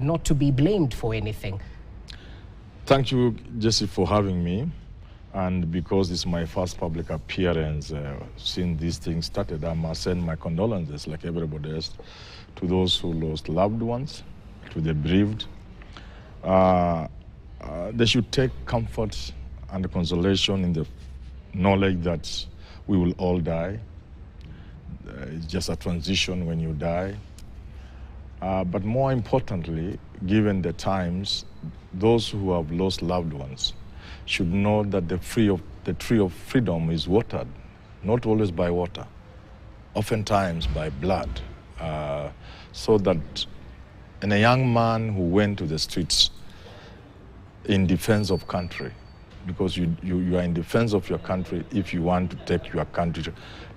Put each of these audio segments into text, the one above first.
not to be blamed for anything. Thank you, Jesse, for having me. And because it's my first public appearance since these things started, I must send my condolences, like everybody else, to those who lost loved ones, to the bereaved. They should take comfort and consolation in the knowledge that we will all die. It's just a transition when you die. But more importantly, given the times, those who have lost loved ones should know that the tree of freedom is watered, not always by water, oftentimes by blood. So that a young man who went to the streets in defense of country, because you are in defense of your country if you want to take your country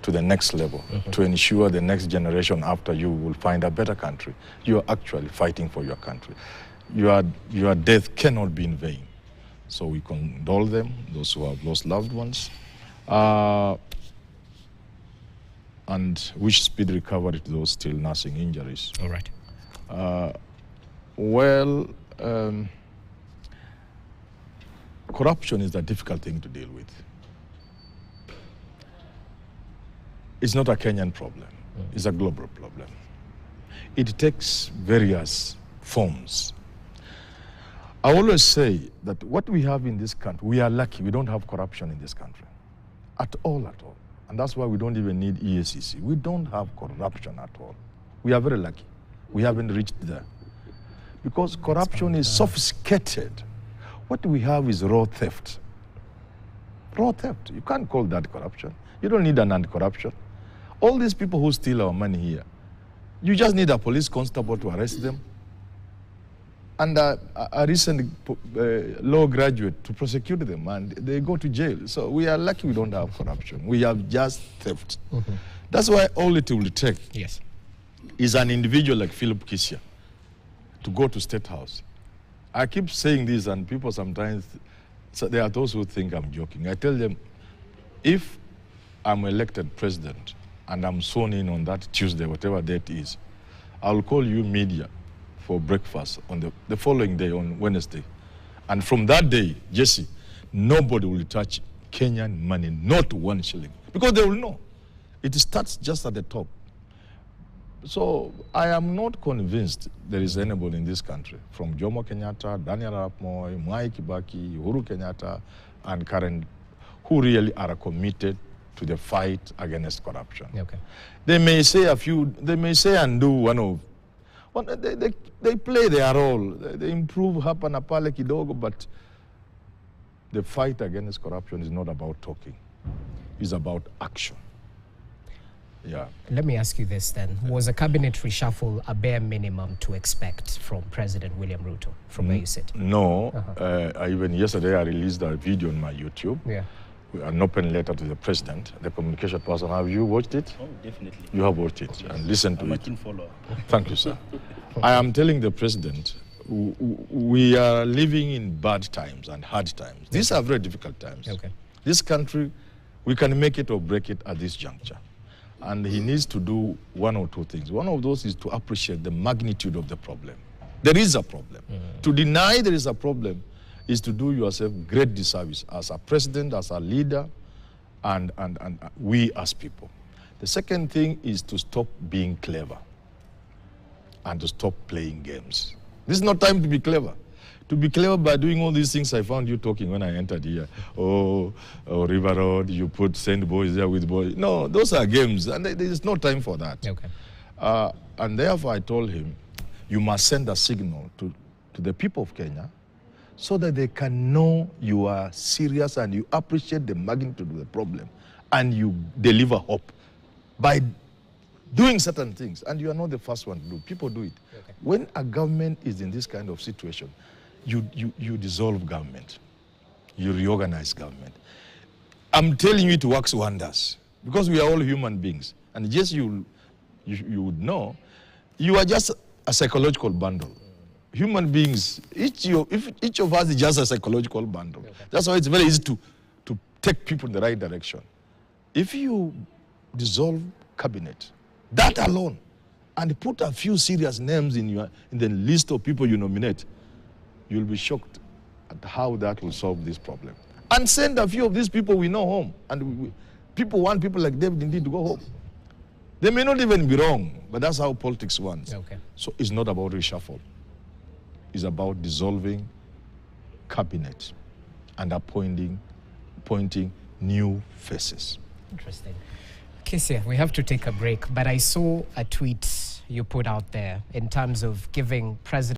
to the next level, to ensure the next generation after you will find a better country. You are actually fighting for your country. Your death cannot be in vain. So we condole them, those who have lost loved ones, and wish speedy recovery to those still nursing injuries. All right. Corruption is a difficult thing to deal with. It's not a Kenyan problem. It's a global problem. It takes various forms. I always say that what we have in this country, we are lucky. We don't have corruption in this country at all. And that's why we don't even need EACC. We don't have corruption at all. We are very lucky. We haven't reached there. Because corruption is sophisticated. What we have is raw theft. Raw theft. You can't call that corruption. You don't need an anti-corruption. All these people who steal our money here, you just need a police constable to arrest them and a recent law graduate to prosecute them, and they go to jail. So we are lucky we don't have corruption. We have just theft. That's why all it will take is an individual like Philip Kisia to go to State House. I keep saying this, and people sometimes, there are those who think I'm joking. I tell them, if I'm elected president and I'm sworn in on that Tuesday, whatever date is, I'll call you media for breakfast on the following day, on Wednesday. And from that day, Jesse, nobody will touch Kenyan money, not 1 shilling, because they will know. It starts just at the top. So I am not convinced there is anybody in this country, from Jomo Kenyatta, Daniel Arap Moi, Mwai Kibaki, Uhuru Kenyatta, and Karen, who really are committed to the fight against corruption. They may say and do one of, they play their role, they improve hapa na pale kidogo, but the fight against corruption is not about talking, it's about action. Let me ask you this then. Was a cabinet reshuffle a bare minimum to expect from President William Ruto, from where you sit? No. Even yesterday I released a video on my YouTube. An open letter to the president, the communication person. Have you watched it? Oh, definitely. You have watched it and listened to it. I'm a keen follower. Thank you, sir. I am telling the president, we are living in bad times and hard times. These are very difficult times. This country, we can make it or break it at this juncture. And he needs to do one or two things. One of those is to appreciate the magnitude of the problem. There is a problem. To deny there is a problem is to do yourself great disservice as a president, as a leader, and we as people. The second thing is to stop being clever and to stop playing games. This is not time to be clever. To be clever by doing all these things I found you talking when I entered here. Oh, River Road, you send boys there with boys. No, those are games, and there is no time for that. And therefore I told him, you must send a signal to the people of Kenya so that they can know you are serious and you appreciate the magnitude of the problem and you deliver hope by doing certain things. And you are not the first one to do. People do it. When a government is in this kind of situation, you dissolve government. You reorganize government. I'm telling you, it works wonders because we are all human beings. And just you would know, you are just a psychological bundle. Human beings, each of us is just a psychological bundle. That's why it's very easy to take people in the right direction. If you dissolve cabinet, that alone and put a few serious names in the list of people you nominate, you'll be shocked at how that will solve this problem. And send a few of these people we know home. And people want people like David indeed to go home. They may not even be wrong, but that's how politics works. Okay. So it's not about reshuffle. It's about dissolving cabinet and appointing new faces. Interesting. Kisia, we have to take a break, but I saw a tweet you put out there in terms of giving President